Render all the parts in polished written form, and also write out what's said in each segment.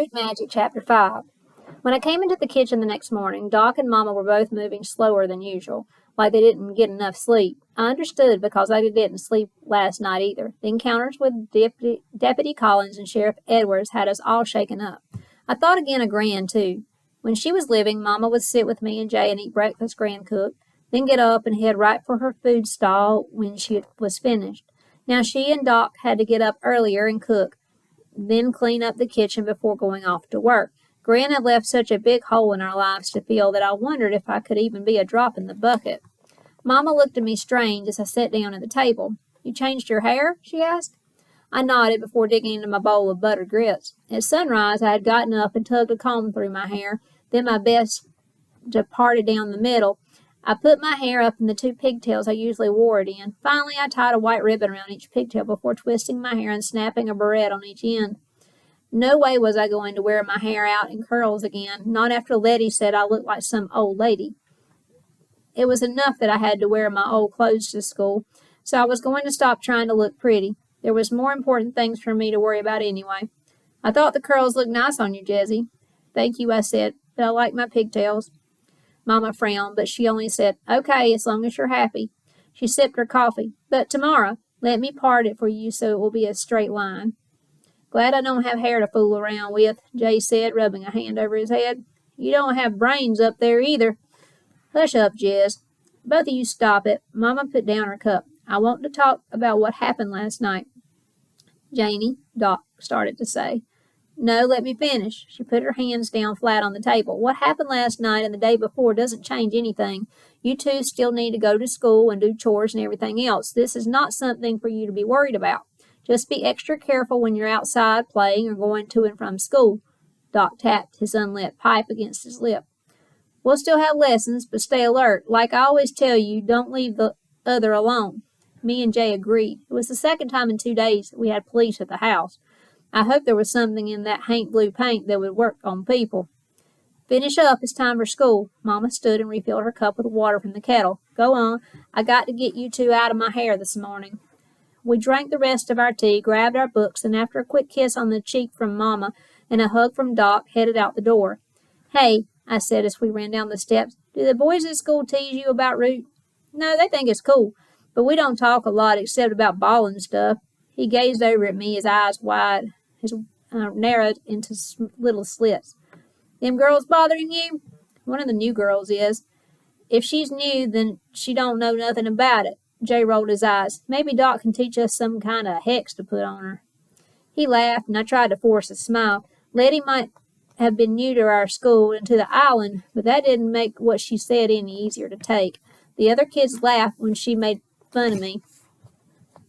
Root Magic, Chapter 5. When I came into the kitchen the next morning, Doc and Mama were both moving slower than usual, like they didn't get enough sleep. I understood because I didn't sleep last night either. The encounters with Deputy Collins and Sheriff Edwards had us all shaken up. I thought again of Gran, too. When she was living, Mama would sit with me and Jay and eat breakfast Gran cooked, then get up and head right for her food stall when she was finished. Now she and Doc had to get up earlier and cook, then clean up the kitchen before going off to work. Gran had left such a big hole in our lives to fill that I wondered if I could even be a drop in the bucket. Mama looked at me strange as I sat down at the table. "You changed your hair?" she asked. I nodded before digging into my bowl of buttered grits. At sunrise, I had gotten up and tugged a comb through my hair, then my best parted down the middle. I put my hair up in the two pigtails I usually wore it in. Finally, I tied a white ribbon around each pigtail before twisting my hair and snapping a barrette on each end. No way was I going to wear my hair out in curls again, not after Letty said I looked like some old lady. It was enough that I had to wear my old clothes to school, so I was going to stop trying to look pretty. There was more important things for me to worry about anyway. "I thought the curls looked nice on you, Jessie." "Thank you," I said, "but I like my pigtails." Mama frowned, but she only said, "Okay, as long as you're happy." She sipped her coffee. "But tomorrow, let me part it for you so it will be a straight line." "Glad I don't have hair to fool around with," Jay said, rubbing a hand over his head. "You don't have brains up there either." "Hush up, Jez. Both of you stop it." Mama put down her cup. "I want to talk about what happened last night." "Janie," Doc started to say. "No, let me finish." She put her hands down flat on the table. "What happened last night and the day before doesn't change anything. You two still need to go to school and do chores and everything else. This is not something for you to be worried about. Just be extra careful when you're outside playing or going to and from school." Doc tapped his unlit pipe against his lip. "We'll still have lessons, but stay alert. Like I always tell you, don't leave the other alone." Me and Jay agreed. It was the second time in 2 days we had police at the house. I hoped there was something in that Hank blue paint that would work on people. "Finish up. It's time for school." Mama stood and refilled her cup with water from the kettle. "Go on. I got to get you two out of my hair this morning." We drank the rest of our tea, grabbed our books, and after a quick kiss on the cheek from Mama and a hug from Doc, headed out the door. "Hey," I said as we ran down the steps, "do the boys at school tease you about Root?" "No, they think it's cool, but we don't talk a lot except about ball and stuff." He gazed over at me, his eyes wide, his narrowed into little slits. "Them girls bothering you?" "One of the new girls is. If she's new, then she don't know nothing about it." Jay rolled his eyes. "Maybe Doc can teach us some kind of hex to put on her." He laughed, and I tried to force a smile. Letty might have been new to our school and to the island, but that didn't make what she said any easier to take. The other kids laughed when she made fun of me,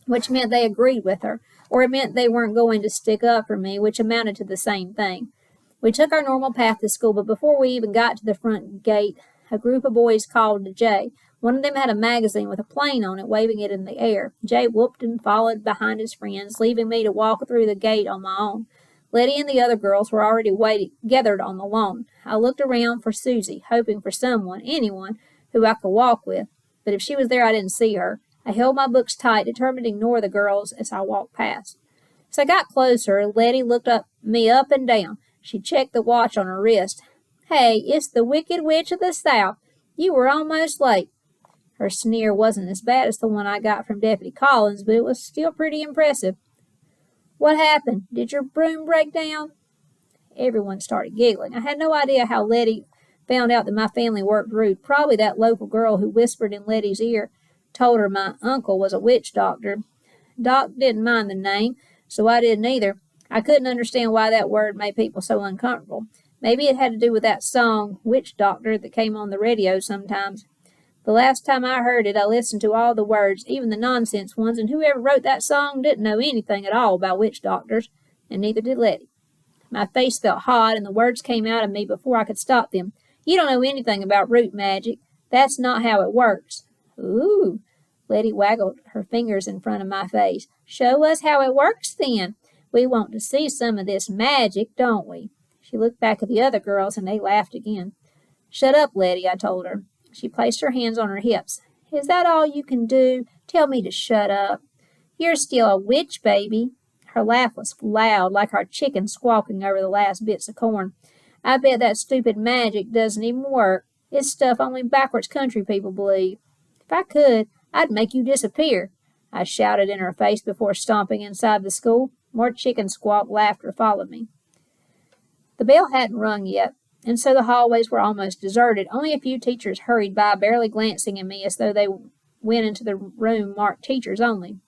which meant they agreed with her, or it meant they weren't going to stick up for me, which amounted to the same thing. We took our normal path to school, but before we even got to the front gate, a group of boys called to Jay. One of them had a magazine with a plane on it, waving it in the air. Jay whooped and followed behind his friends, leaving me to walk through the gate on my own. Letty and the other girls were already gathered on the lawn. I looked around for Susie, hoping for someone, anyone, who I could walk with, but if she was there, I didn't see her. I held my books tight, determined to ignore the girls as I walked past. As I got closer, Letty looked me up and down. She checked the watch on her wrist. "Hey, it's the Wicked Witch of the South. You were almost late." Her sneer wasn't as bad as the one I got from Deputy Collins, but it was still pretty impressive. "What happened? Did your broom break down?" Everyone started giggling. I had no idea how Letty found out that my family worked Root. Probably that local girl who whispered in Letty's ear told her my uncle was a witch doctor. Doc didn't mind the name, so I didn't either. I couldn't understand why that word made people so uncomfortable. Maybe it had to do with that song, Witch Doctor, that came on the radio sometimes. The last time I heard it, I listened to all the words, even the nonsense ones, and whoever wrote that song didn't know anything at all about witch doctors, and neither did Letty. My face felt hot, and the words came out of me before I could stop them. "You don't know anything about root magic. That's not how it works." "Ooh," Letty waggled her fingers in front of my face. "Show us how it works, then. We want to see some of this magic, don't we?" She looked back at the other girls, and they laughed again. "Shut up, Letty," I told her. She placed her hands on her hips. "Is that all you can do? Tell me to shut up. You're still a witch, baby." Her laugh was loud, like our chicken squawking over the last bits of corn. I bet that stupid magic doesn't even work. It's stuff only backwards country people believe. If I could, I'd make you disappear, I shouted in her face before stomping inside the school. More chicken squawk laughter followed me. The bell hadn't rung yet, and so the hallways were almost deserted. Only a few teachers hurried by, barely glancing at me as though they went into the room marked teachers only.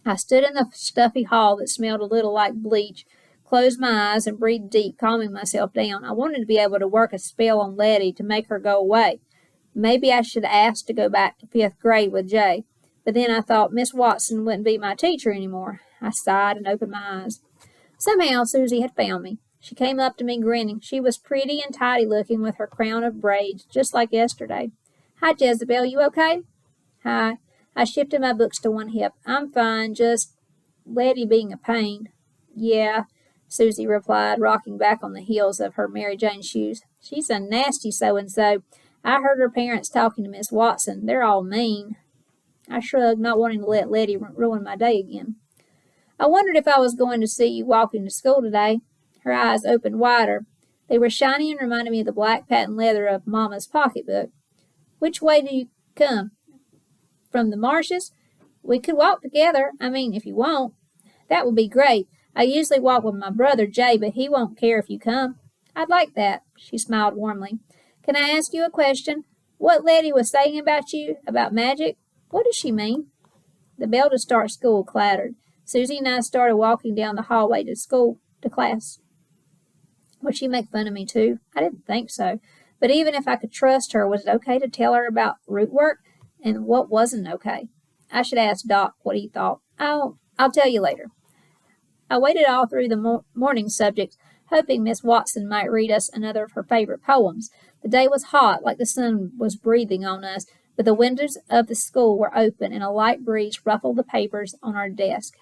I stood in the stuffy hall that smelled a little like bleach, closed my eyes, and breathed deep, calming myself down. I wanted to be able to work a spell on Letty to make her go away. Maybe I should ask to go back to 5th grade with Jay. But then I thought Miss Watson wouldn't be my teacher anymore. I sighed and opened my eyes. Somehow Susie had found me. She came up to me grinning. She was pretty and tidy looking with her crown of braids, just like yesterday. Hi, Jezebel, you okay? Hi. I shifted my books to one hip. I'm fine, just Letty being a pain. Yeah, Susie replied, rocking back on the heels of her Mary Jane shoes. She's a nasty so-and-so. I heard her parents talking to Miss Watson. They're all mean. I shrugged, not wanting to let Letty ruin my day again. I wondered if I was going to see you walking to school today. Her eyes opened wider. They were shiny and reminded me of the black patent leather of Mama's pocketbook. Which way do you come? From the marshes? We could walk together. If you want. That would be great. I usually walk with my brother Jay, but he won't care if you come. I'd like that. She smiled warmly. Can I ask you a question? What Letty was saying about you, about magic? What does she mean? The bell to start school clattered. Susie and I started walking down the hallway to class. Would she make fun of me too? I didn't think so. But even if I could trust her, was it okay to tell her about root work and what wasn't okay? I should ask Doc what he thought. I'll tell you later. I waited all through the morning subjects, hoping Miss Watson might read us another of her favorite poems. The day was hot, like the sun was breathing on us, but the windows of the school were open, and a light breeze ruffled the papers on our desk.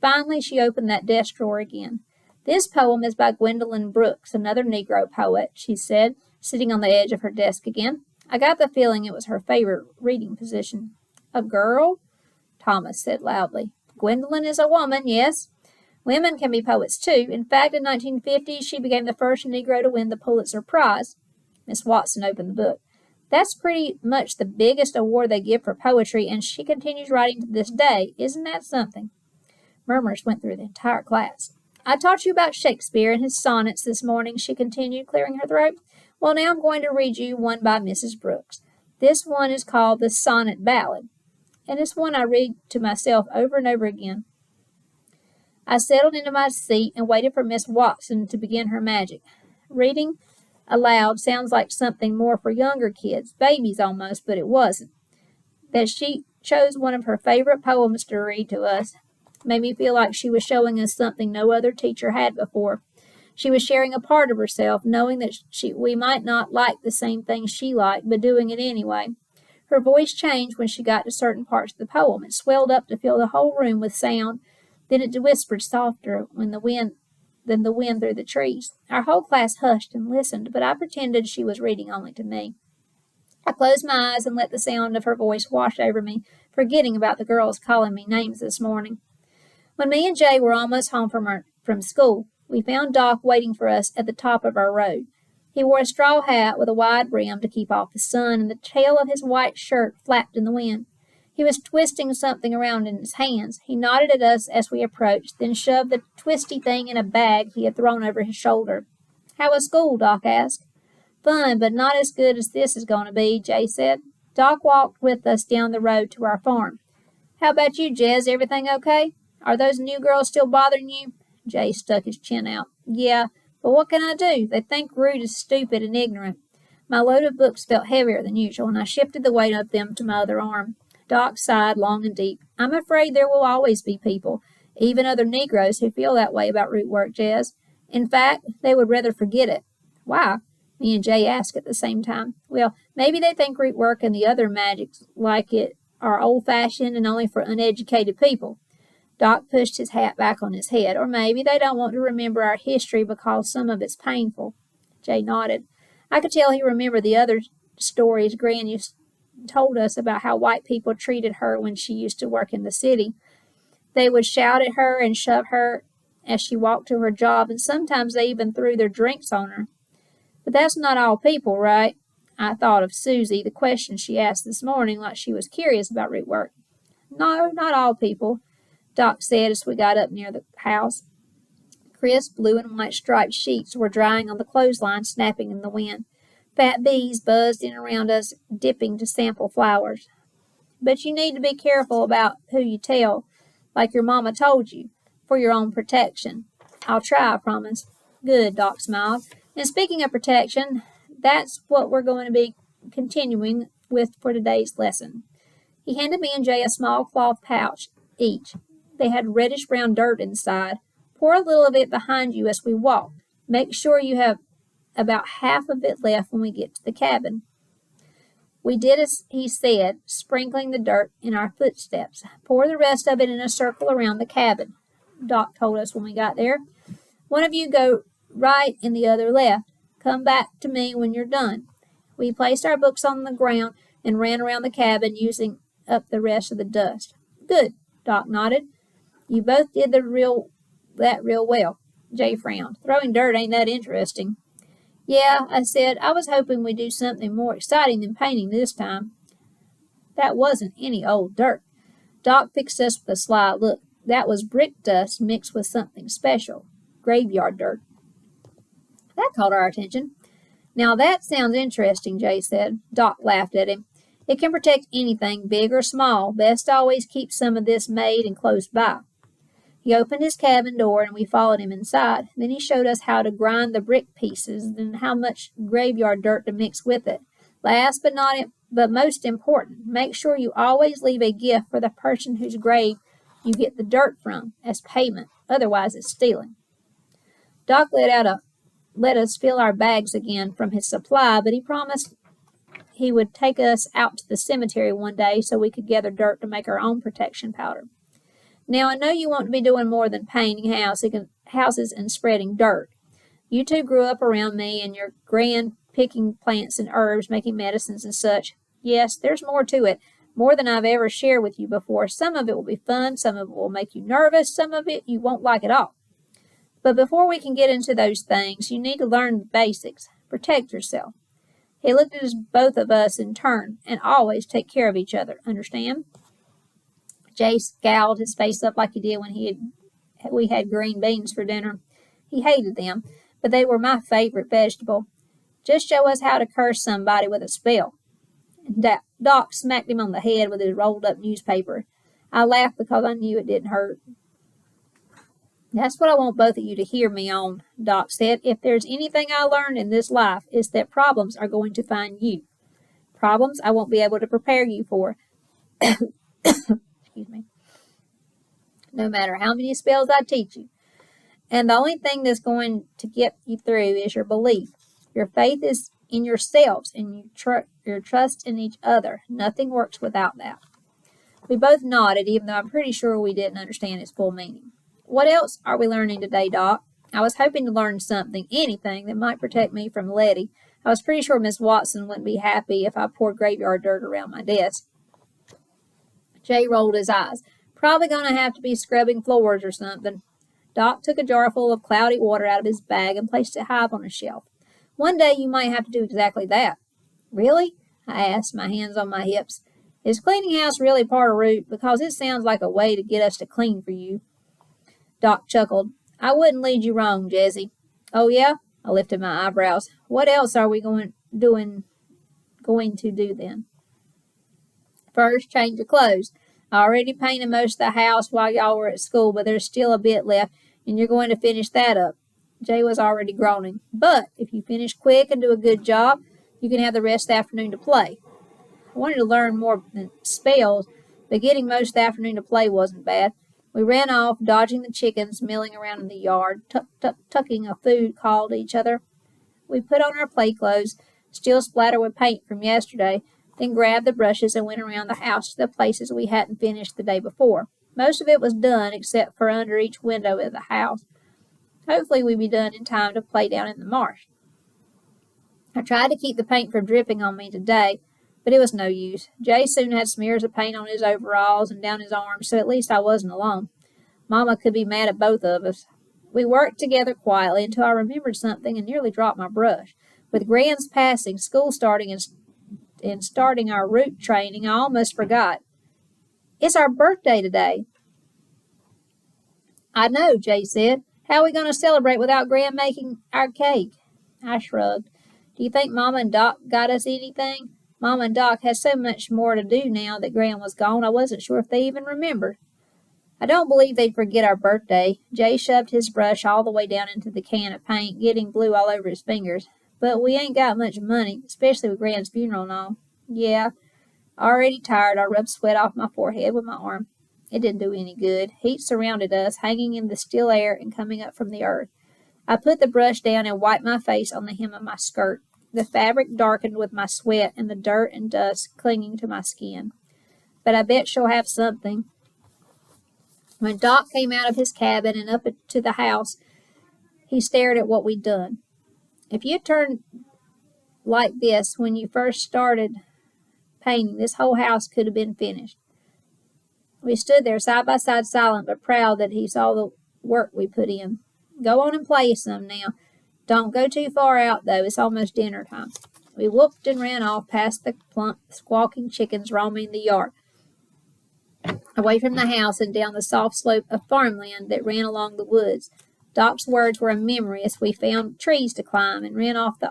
Finally, she opened that desk drawer again. This poem is by Gwendolyn Brooks, another Negro poet, she said, sitting on the edge of her desk again. I got the feeling it was her favorite reading position. A girl? Thomas said loudly. Gwendolyn is a woman, yes. Women can be poets, too. In fact, in 1950, she became the first Negro to win the Pulitzer Prize. Miss Watson opened the book. That's pretty much the biggest award they give for poetry, and she continues writing to this day. Isn't that something? Murmurs went through the entire class. I taught you about Shakespeare and his sonnets this morning, she continued, clearing her throat. Well, now I'm going to read you one by Mrs. Brooks. This one is called the Sonnet Ballad, and it's one I read to myself over and over again. I settled into my seat and waited for Miss Watson to begin her magic. Reading aloud sounds like something more for younger kids, babies almost, but it wasn't. That she chose one of her favorite poems to read to us made me feel like she was showing us something no other teacher had before. She was sharing a part of herself, knowing that we might not like the same things she liked, but doing it anyway. Her voice changed when she got to certain parts of the poem. It swelled up to fill the whole room with sound. Then it whispered softer than the wind through the trees. Our whole class hushed and listened, but I pretended she was reading only to me. I closed my eyes and let the sound of her voice wash over me, forgetting about the girls calling me names this morning. When me and Jay were almost home from school, we found Doc waiting for us at the top of our road. He wore a straw hat with a wide brim to keep off the sun, and the tail of his white shirt flapped in the wind. He was twisting something around in his hands. He nodded at us as we approached, then shoved the twisty thing in a bag he had thrown over his shoulder. How was school? Doc asked. Fun, but not as good as this is going to be, Jay said. Doc walked with us down the road to our farm. How about you, Jez? Everything okay? Are those new girls still bothering you? Jay stuck his chin out. Yeah, but what can I do? They think Rude is stupid and ignorant. My load of books felt heavier than usual, and I shifted the weight of them to my other arm. Doc sighed long and deep. I'm afraid there will always be people, even other Negroes, who feel that way about root work, Jez. In fact, they would rather forget it. Why? Me and Jay asked at the same time. Well, maybe they think root work and the other magics like it are old-fashioned and only for uneducated people. Doc pushed his hat back on his head. Or maybe they don't want to remember our history because some of it's painful. Jay nodded. I could tell he remembered the other stories Gran told us about how white people treated her when she used to work in the city. They would shout at her and shove her as she walked to her job, and sometimes they even threw their drinks on her. But that's not all people, right? I thought of Susie, the question she asked this morning, like she was curious about root work. No, not all people, Doc said as we got up near the house. Crisp blue and white striped sheets were drying on the clothesline, snapping in the wind. Fat bees buzzed in around us, dipping to sample flowers. But you need to be careful about who you tell, like your mama told you, for your own protection. I'll try, I promise. Good, Doc smiled. And speaking of protection, that's what we're going to be continuing with for today's lesson. He handed me and Jay a small cloth pouch each. They had reddish-brown dirt inside. Pour a little of it behind you as we walk. Make sure you have about half of it left when we get to the cabin. We did as he said, sprinkling the dirt in our footsteps. Pour the rest of it in a circle around the cabin, Doc told us when we got there. One of you go right and the other left. Come back to me when you're done. We placed our books on the ground and ran around the cabin, using up the rest of the dust. Good, Doc nodded. You both did that real well. Jay frowned. Throwing dirt ain't that interesting. Yeah, I said, I was hoping we'd do something more exciting than painting this time. That wasn't any old dirt. Doc fixed us with a sly look. That was brick dust mixed with something special. Graveyard dirt. That caught our attention. Now that sounds interesting, Jay said. Doc laughed at him. It can protect anything, big or small. Best always keep some of this made and close by. He opened his cabin door and we followed him inside. Then he showed us how to grind the brick pieces and how much graveyard dirt to mix with it. Last but most important, make sure you always leave a gift for the person whose grave you get the dirt from as payment. Otherwise, it's stealing. Doc let us fill our bags again from his supply, but he promised he would take us out to the cemetery one day so we could gather dirt to make our own protection powder. Now, I know you want to be doing more than painting houses and spreading dirt. You two grew up around me and your grand picking plants and herbs, making medicines and such. Yes, there's more to it, more than I've ever shared with you before. Some of it will be fun, some of it will make you nervous, some of it you won't like at all. But before we can get into those things, you need to learn the basics. Protect yourself. He looked at both of us in turn, and always take care of each other. Understand? Jay scowled his face up like he did when we had green beans for dinner. He hated them, but they were my favorite vegetable. Just show us how to curse somebody with a spell. And Doc smacked him on the head with his rolled-up newspaper. I laughed because I knew it didn't hurt. That's what I want both of you to hear me on, Doc said. If there's anything I learned in this life, it's that problems are going to find you. Problems I won't be able to prepare you for. Excuse me. No matter how many spells I teach you. And the only thing that's going to get you through is your belief. Your faith is in yourselves and your trust in each other. Nothing works without that. We both nodded, even though I'm pretty sure we didn't understand its full meaning. What else are we learning today, Doc? I was hoping to learn something, anything, that might protect me from Letty. I was pretty sure Miss Watson wouldn't be happy if I poured graveyard dirt around my desk. Jay rolled his eyes. Probably going to have to be scrubbing floors or something. Doc took a jar full of cloudy water out of his bag and placed it high up on a shelf. One day you might have to do exactly that. Really? I asked, my hands on my hips. Is cleaning house really part of root? Because it sounds like a way to get us to clean for you. Doc chuckled. I wouldn't lead you wrong, Jessie. Oh, yeah? I lifted my eyebrows. What else are we going to do then? First, change your clothes. I already painted most of the house while y'all were at school, but there's still a bit left, and you're going to finish that up. Jay was already groaning. But if you finish quick and do a good job, you can have the rest of the afternoon to play. I wanted to learn more than spells, but getting most of the afternoon to play wasn't bad. We ran off, dodging the chickens milling around in the yard, tucking a food call to each other. We put on our play clothes, still splattered with paint from yesterday, then grabbed the brushes and went around the house to the places we hadn't finished the day before. Most of it was done, except for under each window of the house. Hopefully we'd be done in time to play down in the marsh. I tried to keep the paint from dripping on me today, but it was no use. Jay soon had smears of paint on his overalls and down his arms, so at least I wasn't alone. Mama could be mad at both of us. We worked together quietly until I remembered something and nearly dropped my brush. With Gran's passing, school starting, and starting our route training, I almost forgot. It's our birthday today. I know, Jay said. How are we going to celebrate without Gran making our cake? I shrugged. Do you think Mama and Doc got us anything? Mama and Doc had so much more to do now that Gran was gone, I wasn't sure if they even remembered. I don't believe they'd forget our birthday. Jay shoved his brush all the way down into the can of paint, getting blue all over his fingers. But we ain't got much money, especially with Gran's funeral and all. Yeah. Already tired, I rubbed sweat off my forehead with my arm. It didn't do any good. Heat surrounded us, hanging in the still air and coming up from the earth. I put the brush down and wiped my face on the hem of my skirt. The fabric darkened with my sweat and the dirt and dust clinging to my skin. But I bet she'll have something. When Doc came out of his cabin and up to the house, he stared at what we'd done. If you turned like this when you first started painting, this whole house could have been finished. We stood there side by side, silent but proud that he saw the work we put in. Go on and play some now. Don't go too far out, though. It's almost dinner time. We whooped and ran off past the plump, squawking chickens roaming the yard, away from the house and down the soft slope of farmland that ran along the woods. Doc's words were a memory as we found trees to climb and ran off the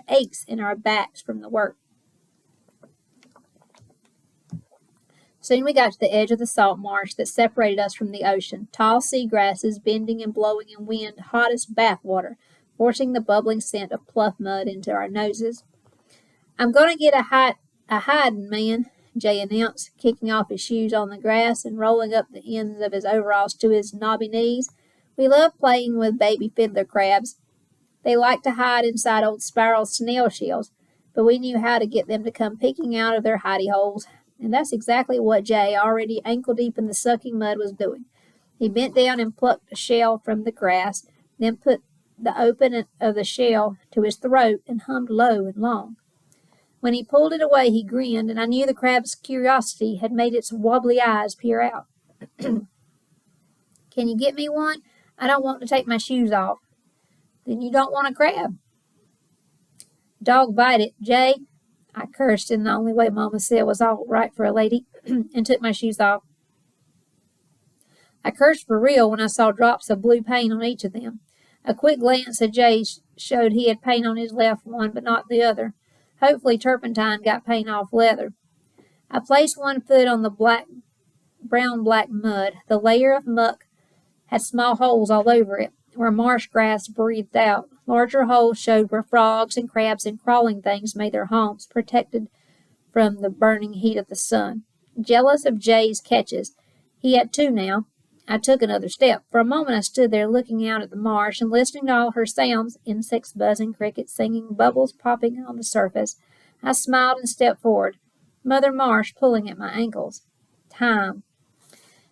aches in our backs from the work. Soon we got to the edge of the salt marsh that separated us from the ocean, tall sea grasses bending and blowing in wind hot as bath water, forcing the bubbling scent of pluff mud into our noses. I'm going to get a hiding, man, Jay announced, kicking off his shoes on the grass and rolling up the ends of his overalls to his knobby knees. We love playing with baby fiddler crabs. They like to hide inside old spiral snail shells, but we knew how to get them to come peeking out of their hidey holes. And that's exactly what Jay, already ankle-deep in the sucking mud, was doing. He bent down and plucked a shell from the grass, then put the open of the shell to his throat and hummed low and long. When he pulled it away, he grinned, and I knew the crab's curiosity had made its wobbly eyes peer out. Can you get me one? I don't want to take my shoes off. Then you don't want a crab. Dog bite it, Jay. I cursed in the only way Mama said was all right for a lady, and took my shoes off. I cursed for real when I saw drops of blue paint on each of them. A quick glance at Jay showed he had paint on his left one, but not the other. Hopefully turpentine got paint off leather. I placed one foot on the brown-black mud. The layer of muck had small holes all over it, where marsh grass breathed out. Larger holes showed where frogs and crabs and crawling things made their homes, protected from the burning heat of the sun. Jealous of Jay's catches, he had two now. I took another step. For a moment I stood there looking out at the marsh and listening to all her sounds, insects buzzing, crickets singing, bubbles popping on the surface. I smiled and stepped forward, Mother Marsh pulling at my ankles. Time.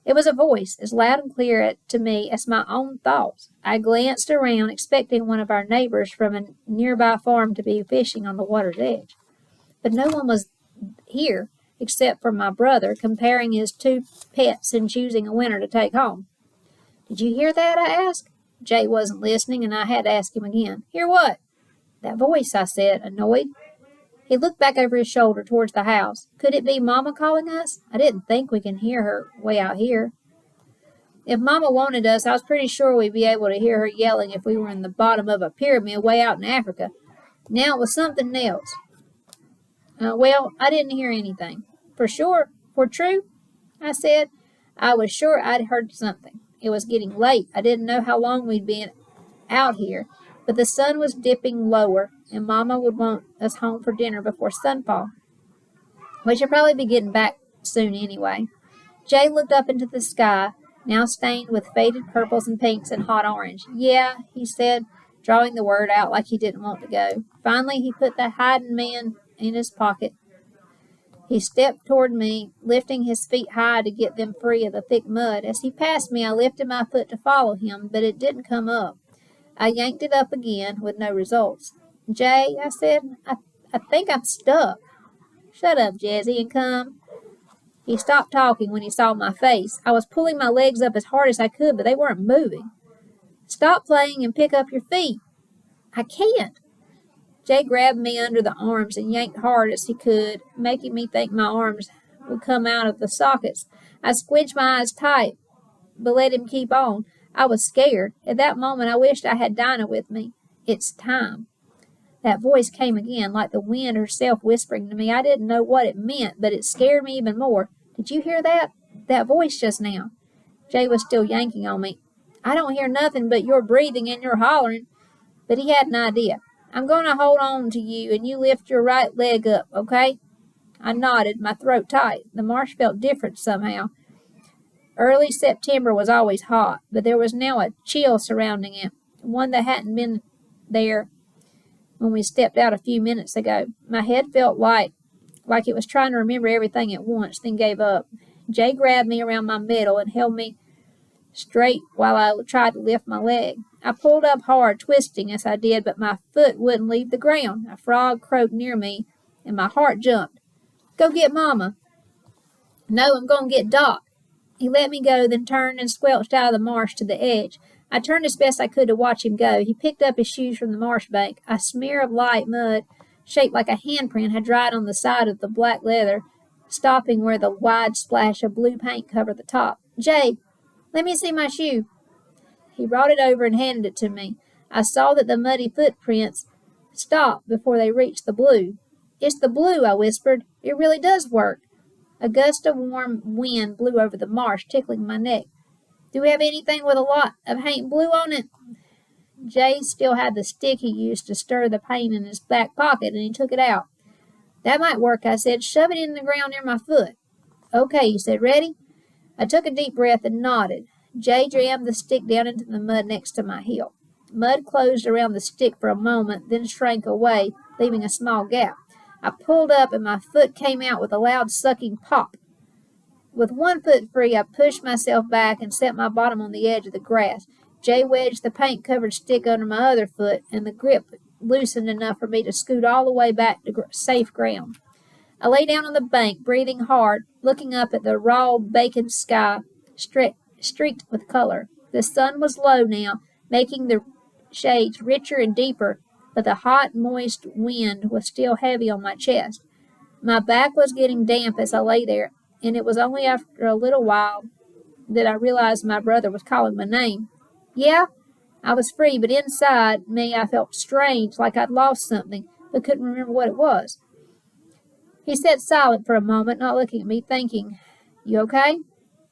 It was a voice, as loud and clear to me as my own thoughts. I glanced around, expecting one of our neighbors from a nearby farm to be fishing on the water's edge. But no one was here, except for my brother, comparing his two pets and choosing a winner to take home. Did you hear that? I asked. Jay wasn't listening, and I had to ask him again. Hear what? That voice, I said, annoyed. He looked back over his shoulder towards the house. Could it be Mama calling us? I didn't think we can hear her way out here. If Mama wanted us, I was pretty sure we'd be able to hear her yelling if we were in the bottom of a pyramid way out in Africa. Now it was something else. Well, I didn't hear anything. For sure? For true? I said. I was sure I'd heard something. It was getting late. I didn't know how long we'd been out here, but the sun was dipping lower, and Mama would want us home for dinner before sunfall. We should probably be getting back soon anyway. Jay looked up into the sky, now stained with faded purples and pinks and hot orange. Yeah, he said, drawing the word out like he didn't want to go. Finally, he put the hiding man in his pocket. He stepped toward me, lifting his feet high to get them free of the thick mud. As he passed me, I lifted my foot to follow him, but it didn't come up. I yanked it up again, with no results. Jay, I said, I think I'm stuck. Shut up, Jazzy, and come. He stopped talking when he saw my face. I was pulling my legs up as hard as I could, but they weren't moving. Stop playing and pick up your feet. I can't. Jay grabbed me under the arms and yanked hard as he could, making me think my arms would come out of the sockets. I squenched my eyes tight, but let him keep on. I was scared. At that moment, I wished I had Dinah with me. It's time. That voice came again, like the wind herself whispering to me. I didn't know what it meant, but it scared me even more. Did you hear that? That voice just now. Jay was still yanking on me. I don't hear nothing but your breathing and your hollering. But he had an idea. I'm going to hold on to you, and you lift your right leg up, okay? I nodded, my throat tight. The marsh felt different somehow. Early September was always hot, but there was now a chill surrounding it, one that hadn't been there when we stepped out a few minutes ago. My head felt light, like it was trying to remember everything at once, then gave up. Jay grabbed me around my middle and held me straight while I tried to lift my leg. I pulled up hard, twisting as I did, but my foot wouldn't leave the ground. A frog croaked near me, and my heart jumped. Go get Mama. No, I'm going to get Doc. He let me go, then turned and squelched out of the marsh to the edge. I turned as best I could to watch him go. He picked up his shoes from the marsh bank. A smear of light mud, shaped like a handprint, had dried on the side of the black leather, stopping where the wide splash of blue paint covered the top. Jay, let me see my shoe. He brought it over and handed it to me. I saw that the muddy footprints stopped before they reached the blue. It's the blue, I whispered. It really does work. A gust of warm wind blew over the marsh, tickling my neck. Do we have anything with a lot of paint blue on it? Jay still had the stick he used to stir the paint in his back pocket, and he took it out. That might work, I said. Shove it in the ground near my foot. Okay, he said. Ready? I took a deep breath and nodded. Jay jammed the stick down into the mud next to my heel. Mud closed around the stick for a moment, then shrank away, leaving a small gap. I pulled up, and my foot came out with a loud sucking pop. With one foot free, I pushed myself back and set my bottom on the edge of the grass. Jay wedged the paint-covered stick under my other foot, and the grip loosened enough for me to scoot all the way back to safe ground. I lay down on the bank, breathing hard, looking up at the raw, vacant sky, streaked with color. The sun was low now, making the shades richer and deeper, but the hot, moist wind was still heavy on my chest. My back was getting damp as I lay there, and it was only after a little while that I realized my brother was calling my name. Yeah, I was free, but inside me I felt strange, like I'd lost something, but couldn't remember what it was. He sat silent for a moment, not looking at me, thinking, You okay?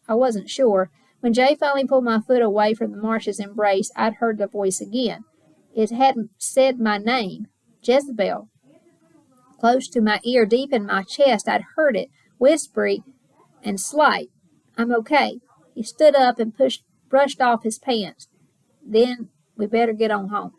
I wasn't sure. When Jay finally pulled my foot away from the marsh's embrace, I'd heard the voice again. It hadn't said my name, Jezebel. Close to my ear, deep in my chest, I'd heard it, whispery and slight. I'm okay. He stood up and brushed off his pants. Then we better get on home.